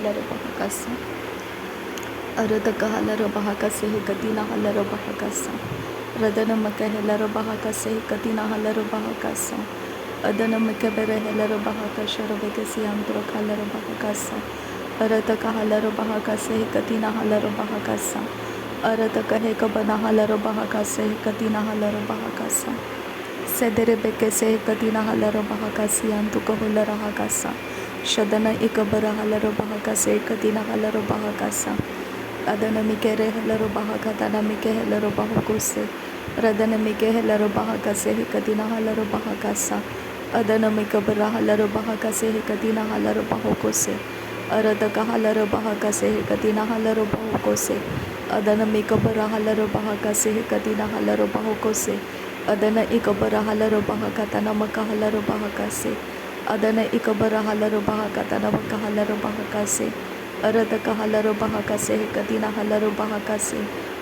halaro bahakasa. Arada kahalaro bahakase katina halaro bahakasa. Radana makahelaro bahakase katina halaro bahakasa. Adana makabere helaro bahakasha robekasi antro halaro bahakasa. Arada kahalaro bahakase katina halaro bahakasa. Arada kahe kabana halaro bahakase katina halaro bahakasa. Sedere bekese katina halaro bahakasi antu kahulara hakasa. Shadana ikabara halaro bahakase katina halaro bahakasa. Adana mikere helaro bahakatana mike helaro bahakose. Radana mike helaro bahakase katina halaro bahakasa. Adana mikabara halaro bahakase katina halaro bahakose. Arada kahalaro bahakase katina halaro bahakose. Adana mikabara halaro bahakase katina halaro bahakose. Adana ikabara halaro bahakatana makahalaro bahakase. Adana ikabara halaro bahakatana makahalaro bahakase. Arada kahalaro bahakase katina halaro bahakase.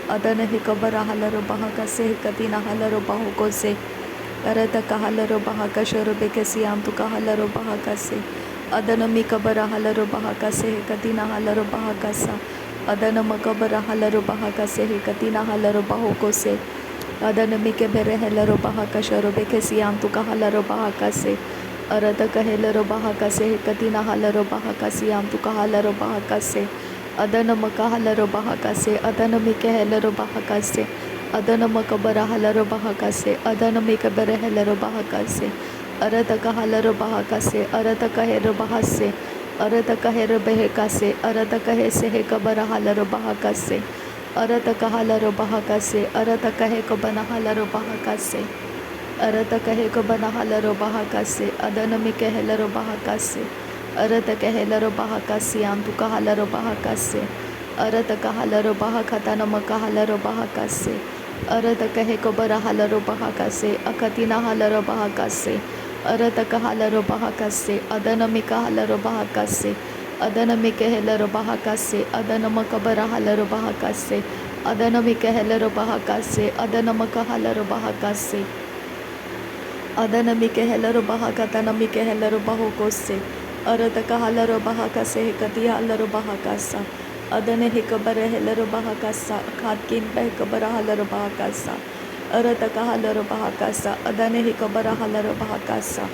Adana hikabara halaro bahakase katina halaro bahakose. Arada kahalaro bahakashoro bekesi amtu kahalaro bahakase. Adana mikabara halaro bahakase katina halaro bahakasa. Adana makabara halaro bahakase katina halaro bahakose. Adana mikebere helaro bahakashoro bekesi amtu kahalaro bahakase. Arada kahelaro bahakase katina halaro bahakasi amtu kahalaro bahakase. Adana makahalaro bahakase. Adana mikehelaro bahakase. Adana makabara halaro bahakase. Adana mikabere helaro bahakase. Arada kahalaro bahakase. Arada kahero bahase. Arada kahero behekase. Arada kahese hekabara halaro bahakase. Arada kahalaro bahakase. Arada kahekabana halaro bahakase. Arata kahe ko bana halaro bahakase. Adana mike helaro bahakase. Arata kahelaro bahakase amtu kahalaro bahakase. Arata kahalaro bahakatana makahalaro bahakase. Arata kahe ko bara halaro bahakase. Akatina halaro bahakase. Arata kahalaro bahakase. Adana mika halaro bahakase. Adana mike helaro bahakase. Adana makabara halaro bahakase. Adana mike helaro bahakase. Adana makahalaro bahakase. Adana mike helaro bahakatana mike helaro bahokose. Arada kahalaro bahakase kati halaro bahakasa. Adana hikabara helaro bahakasa. Khatkin behkabara halaro bahakasa. Arada kahalaro bahakasa. Adana hikabara halaro bahakasa.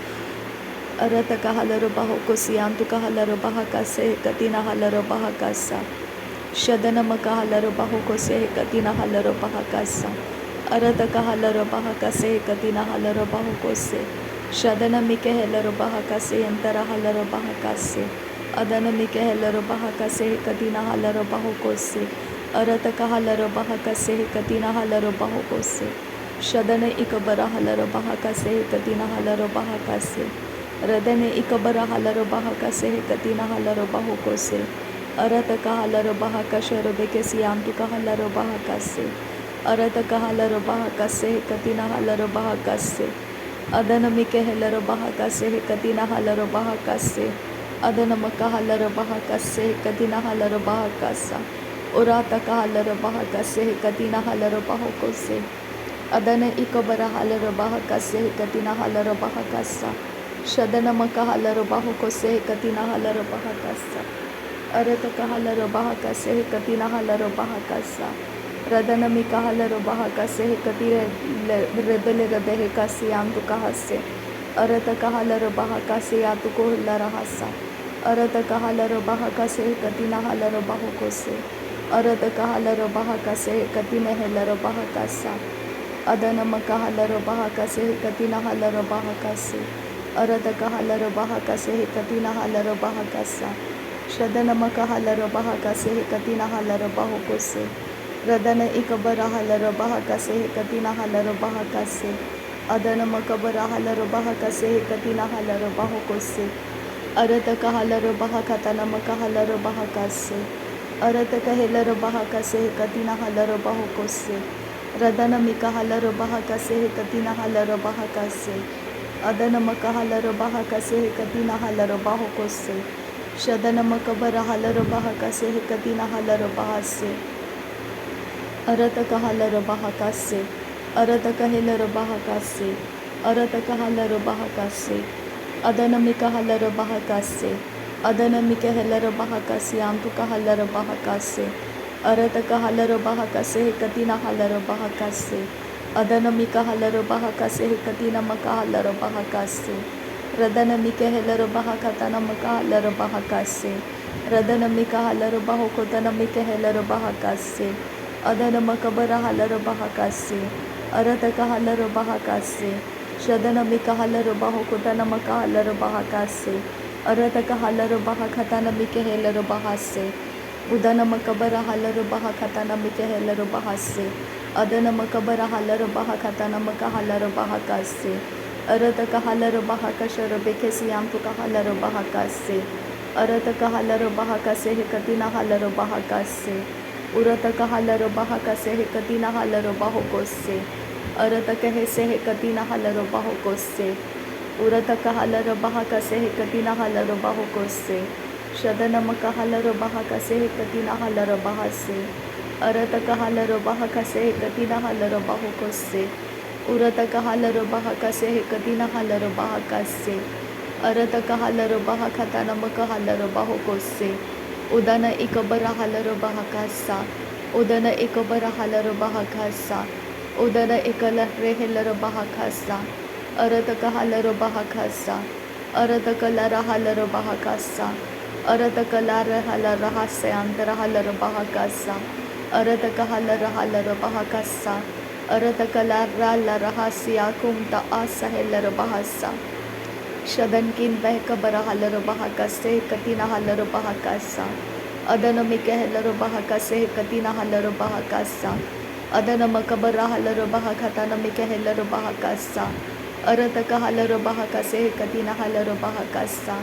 Arada kahalaro bahokosi antu kahalaro bahakase katina halaro bahakasa. Shadana makahalaro bahokose katina halaro bahakasa. Arada kahalaro bahakase katina halaro bahokose. Shadana mike helaro bahakase antara halaro bahakase. Adana mike helaro bahakase katina halaro bahokose. Arada kahalaro bahakase katina halaro bahokose. Shadana ikabara halaro bahakase katina halaro bahakase. Radane ikabara halaro bahakase katina halaro bahokose. Arada kahalaro bahakasharo bekesi amtu kahalaro bahakase. Arada kahalaro bahakase katina halaro bahakase. Adana mike helaro bahakase katina halaro bahakase. Adana makahalaro bahakase katina halaro bahakasa. Urata kahalaro bahakase katina halaro bahakose. Adana ikabara halaro bahakase katina halaro bahakasa. Shadana makahalaro bahakose katina halaro bahakasa. Arada kahalaro bahakase katina halaro bahakasa. Radana mikahalaro bahakase katire rebele rebehekasi amtu kahase. Arata kahalaro bahakase atu kohulara hasa. Arata kahalaro bahakase katina halaro bahokose. Arata kahalaro bahakase katina helaro bahakasa. Adana makahalaro bahakase katina halaro bahakase. Arata kahalaro bahakase katina halaro bahakasa. Shadana makahalaro bahakase katina halaro bahokose. Radana ikabara halaro bahakase katina halaro bahakase. Adana makabara halaro bahakase katina halaro bahokose. Arata kahalaro bahakatana makahalaro bahakase. Arata kahelaro bahakase katina halaro bahokose. Radana mikahalaro bahakase katina halaro bahakase. Adana makahalaro bahakase katina halaro bahokose. Shadana makabara halaro bahakase katina halaro bahase. Arata kahalaro bahakase. Arata kahelaro bahakase. Arata kahalaro bahakase. Adana mikahalaro bahakase. Adanamike helera bahakasi amtuka halera bahakase. Arataka halera bahakase hekatina halera bahakase. Adanamika halera bahakase hekatina maka halera bahakase. Radanamike helera bahakatana maka halera bahakase. Radanamika halera bahokotanamike helera bahakase. Adanamaka bara halera bahakase. Arataka halera bahakase. Shadanamika halera bahokotanamaka halera bahakase. Arataka halar baha khatana mike helar bahase. Udana makabara halar baha khatana mike helar bahase. Adana makabara halar baha khatana maka halar baha kase. Arataka halar baha kashar bekesi amtuka halar baha kase. Arataka halar baha kase hekatina halar baha kase. Urataka halar baha kase hekatina halar baho kose. Arataka hese hekatina halar baho kose. Urataka halar bahakase hekatina halar bahokose. Shadanamaka halar bahakase hekatina halar bahase. Arataka halar bahakase hekatina halar bahokose. Urataka halar bahakase hekatina halar bahakase. Arataka halar bahakatana maka halar bahokose. Udana ikabara halar bahakasa. Udana ikabara halar bahakasa. Udana ikala rehelar bahakasa. Arataka halar bahakasa. Arataka lara halar bahakasa. Arataka lara halar hase antara halar bahakasa. Arataka halar bahakasa. Arataka lara hasia kumta asa helar bahasa. Shadankin behkabara halar bahakase katina halar bahakasa. Adanamike halar bahakase katina halar bahakasa. Adanamakabara halar bahakatana mike halar bahakasa. Arataka halar bahakase katina halar bahakasa.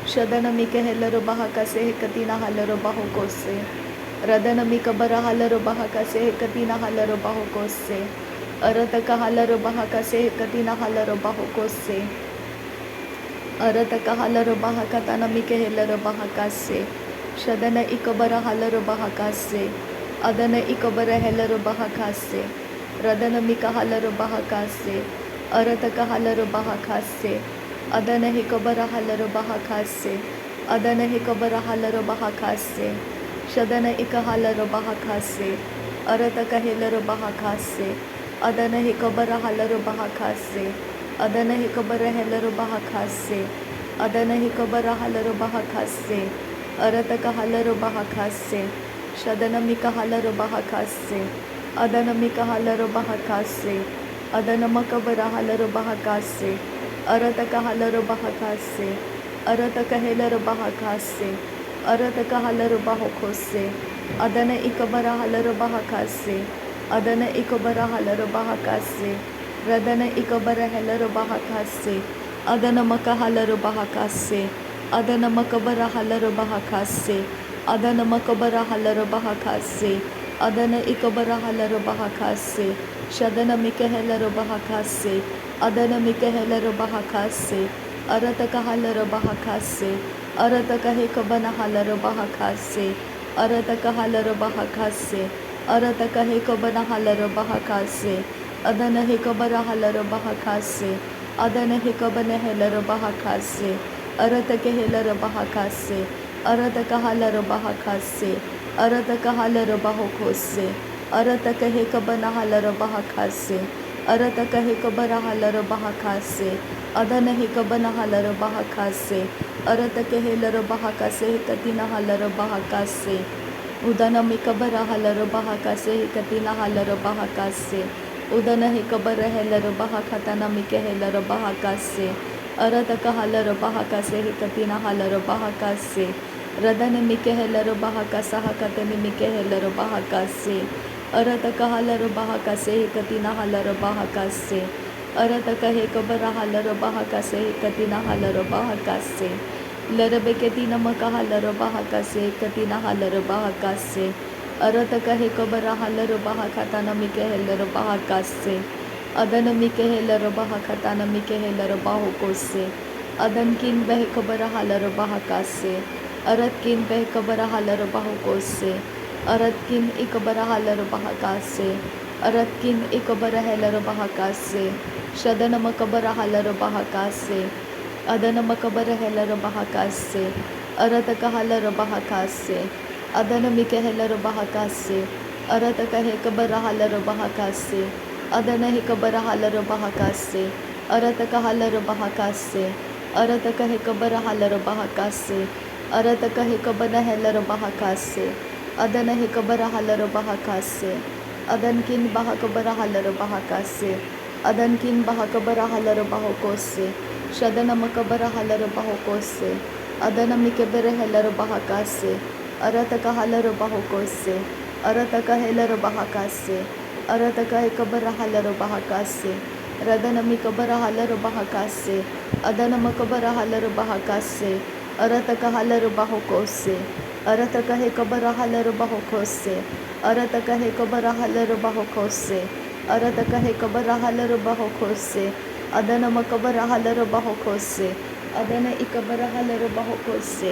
Shadanamike halar bahakase katina halar bahokose. Radanamikabara halar bahakase katina halar bahokose. Arataka halar bahakase katina halar bahokose. Arataka halar bahakatana mike halar bahakase. Shadana ikabara halar bahakase. Adana ikabara halar bahakase. Radana mika halar bahakase. Arataka halar bahakase. Adana hikabara halar bahakase. Adana hikabara halar bahakase. Shadana ika halar bahakase. Arataka halar bahakase. Adana hikabara halar bahakase. Adana hikabara halar bahakase. Adana hikabara halar bahakase. Arataka halar bahakase. Shadana mika halar bahakase. Adana mika halar bahakase. Adana makabara halar bahakase. Arataka halar bahakase. Arataka halar bahakase. Arataka halar bahokose. Adana ikabara halar bahakase. Adana ikabara halar bahakase. Radana ikabara halar bahakase. Adana maka halar bahakase. Adana makabara halar bahakase. Adana makabara halar bahakase. Adana ikabara halar bahakase. Shadana mika halar bahakase. Adana mika halar bahakase. Arataka halar bahakase. Arataka hekabana halar bahakase. Arataka halar bahakase. Arataka hekabana halar bahakase. Adana hekabara halar bahakase. Adana hekabana halar bahakase. Arataka halar bahakase. Arataka halar bahakase. Arataka halar bahokose. Arataka hekabana halar bahakase. Arataka hekabara halar bahakase. Adana hekabana halar bahakase. Arataka halar bahakase hekatina halar bahakase. Udana mikabara halar bahakase hekatina halar bahakase. Udana hekabara halar bahakatana mike halar bahakase. Arataka halar bahakase hekatina halar bahakase. Radana mike halar bahakasa hakatani mike halar bahakase. Arataka halar bahakase hekatina halar bahakase. Arataka hekabara halar bahakase hekatina halar bahakase. Larabeketina maka halar bahakase hekatina halar bahakase. Arataka hekabara halar bahakatana mike halar bahakase. Adana mike halar bahakatana mike halar bahokose. Adankin behkabara halar bahakase. Aratkin behkabara halar bahokose. Aratkin ikabara halar bahakase. Aratkin ikabara halar bahakase. Shadana makabara halar bahakase. Adana makabara halar bahakase. Arataka halara bahakase. Adana mikahelara bahakase. Arataka hekabara halara bahakase. Adana hekabara halara bahakase. Arataka halara bahakase. Arataka hekabara halara bahakase. Arataka hekabana helara bahakase. Adana hekabara halara bahakase. Adankin bahakabara halara bahakase. Adankin bahakabara halara bahokose. Shadana makabara halara bahokose. Adana mikebere helara bahakase. Arataka halara bahokose. Arataka helara bahakase. Arataka hekabara halara bahakase. Radana mikabara halara bahakase. Adana makabara halara bahakase. Arataka halara bahokose. Arataka hekabara halara bahokose. Arataka hekabara halara bahokose. Arataka hekabara halara bahokose. Adana makabara halara bahokose. Adana ikabara halara bahokose.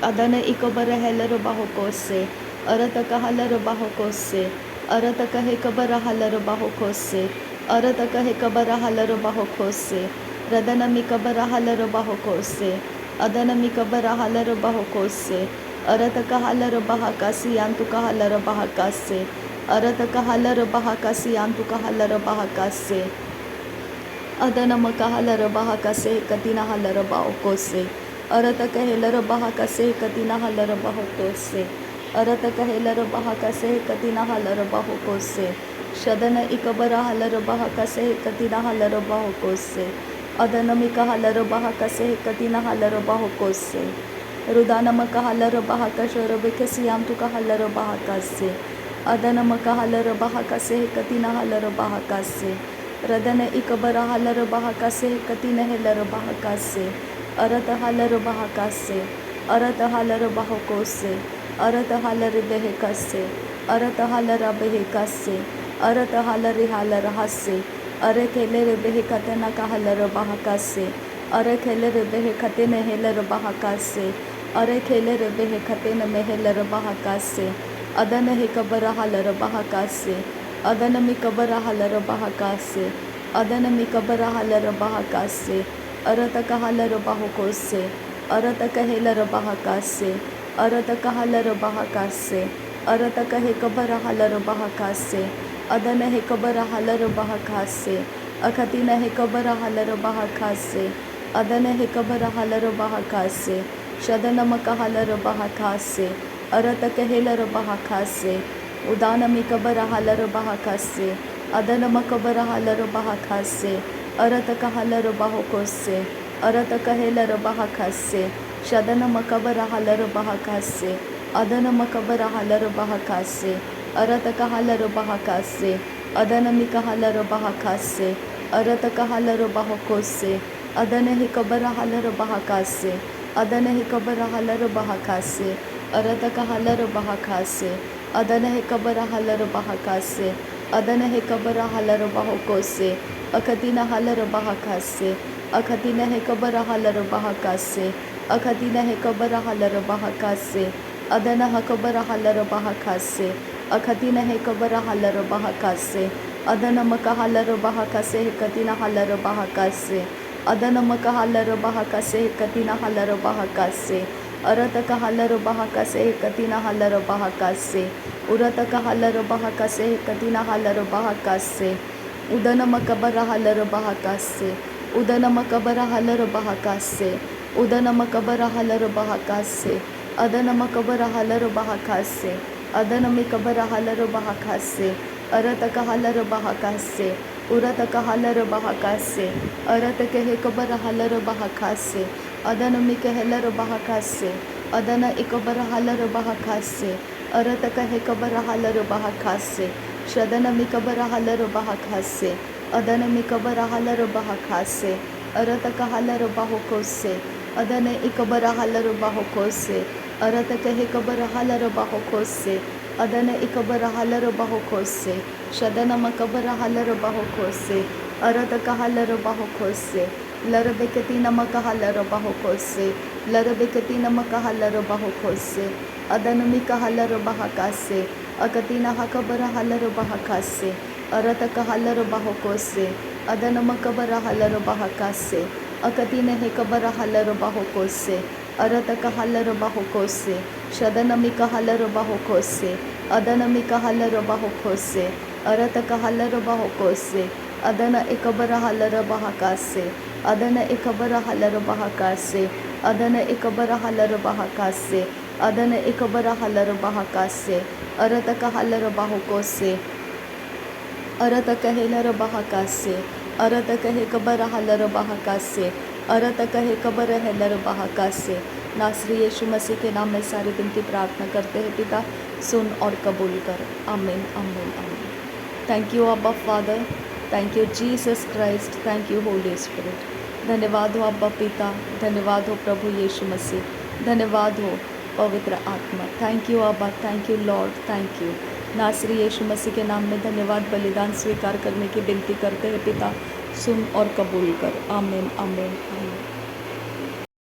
Adana ikabara halara bahokose. Arataka halara bahokose. Arataka hekabara halara bahokose. Arataka hekabara halara bahokose. Radana mikabara halara bahokose. Adana mikabara halara bahokose. Arataka halara bahakasi yantuka halara bahakase. Arataka halara bahakasi yantuka halara bahakase. Adana makahalara bahakase katina halara bahokose. Arataka helara bahakase katina halara bahokose. Arataka helara bahakase katina halara bahokose. Shadana ikabara halara bahakase katina halara bahokose. Adana mikahalara bahakase katina halara bahokose. Rudana makahalara bahakashara bekasi yantuka halara bahakase. Adana makahalara bahakase katina halara bahakase. Radana ikabara halara bahakase katina helara bahakase. Arata halara bahakase. Arata halara bahokose. Arata halara behekase. Arata halara behekase. Arata halari halara hase. Arekelere behekatena kahalara bahakase. Arekelere behekatena helara bahakase. Arekelere behekatena mehelara bahakase. Adana hekabara halara bahakase. Adana mikabara halara bahakase. Adana mikabara halara bahakase. Arataka halara bahokose. Arataka helara bahakase. Arataka halara bahakase. Arataka hekabara halara bahakase. Adana hekabara halara bahakase. Akatina hekabara halara bahakase. Adana hekabara halara bahakase. Shadana makahalara bahakase. Arataka helara bahakase. Udana mikabara halara bahakase. Adana makabara halara bahakase. Arataka halara bahokose. Arataka helara bahakase. Shadana makabara halara bahakase. Adana makabara halara bahakase. Arataka halara bahakase. Adana mikahalara bahakase. Arataka halara bahokose. Adana hikabara halara bahakase. Adana hikabara halara bahakase. Arataka halara bahakase. Adana hekabara halara bahakase. Adana hekabara halara bahokose. Akatina halara bahakase. Akatina hekabara halara bahakase. Akatina hekabara halara bahakase. Adana hakabara halara bahakase. Akatina hekabara halara bahakase. Adana makahalara bahakase. Hekatina halara bahakase. Adana makahalara bahakase. Hekatina halara bahakase. Arataka halara bahakase. Hekatina halara bahakase. Urataka halara bahakase. Hekatina halara bahakase. Udana makabara halara bahakase. Udana makabara halara bahakase. Udana makabara halara bahakase. Adana makabara halara bahakase. Adana mikabara halara bahakase. Arataka halara bahakase. Urataka halara bahakase. Arataka hekabara halara bahakase. Adana mikahelara bahakase. Adana ikabara halara bahakase. Arataka hekabara halara bahakase. Shadana mikabara halara bahakase. Adana mikabara halara bahakase. Arataka halara bahokose. Adana ikabara halara bahokose. Arataka hekabara halara bahokose. Adana ikabara halara bahokose. Shadana makabara halara bahokose. Arataka halara bahokose. Larabekatina makahalara bahokose. Larabekatina makahalara bahokose. Adana mikahalara bahakase. Akatina hakabara halara bahakase. Arataka halara bahokose. Adana makabara halara bahakase. Akatina hekabara halara bahokose. अरतक हल्लर बाहुकोसे शदनमिक हल्लर बाहुकोसे अदनमिक हल्लर बाहुकोसे अरतक हल्लर बाहुकोसे अदन एकबर हल्लर बाहकासे अदन एकबर हल्लर बाहकासे अदन एकबर हल्लर बाहकासे अदन एकबर हल्लर बाहकासे अरतक हल्लर बाहुकोसे अरतक हेलर बाहकासे अरतक हे cover हल्लर बाहकासे अरतक हे cover हेलर बाहकासे। नासरी यीशु मसीह के नाम में सारी विनती प्रार्थना करते हैं पिता, सुन और कबूल कर। आमीन आमीन आमीन। थैंक यू अब्बा father, thank you Jesus Christ, thank you Holi spirit. धन्यवाद हो अब्बा पिता, धन्यवाद हो प्रभु यीशु मसीह, धन्यवाद हो पवित्र आत्मा। थैंक यू अब्बा, thank you Lord, thank you. नासरी यीशु मसीह के नाम में धन्यवाद बलिदान स्वीकार करने की विनती करते हैं पिता, सुन और कबूल कर। आमीन आमीन आमीन।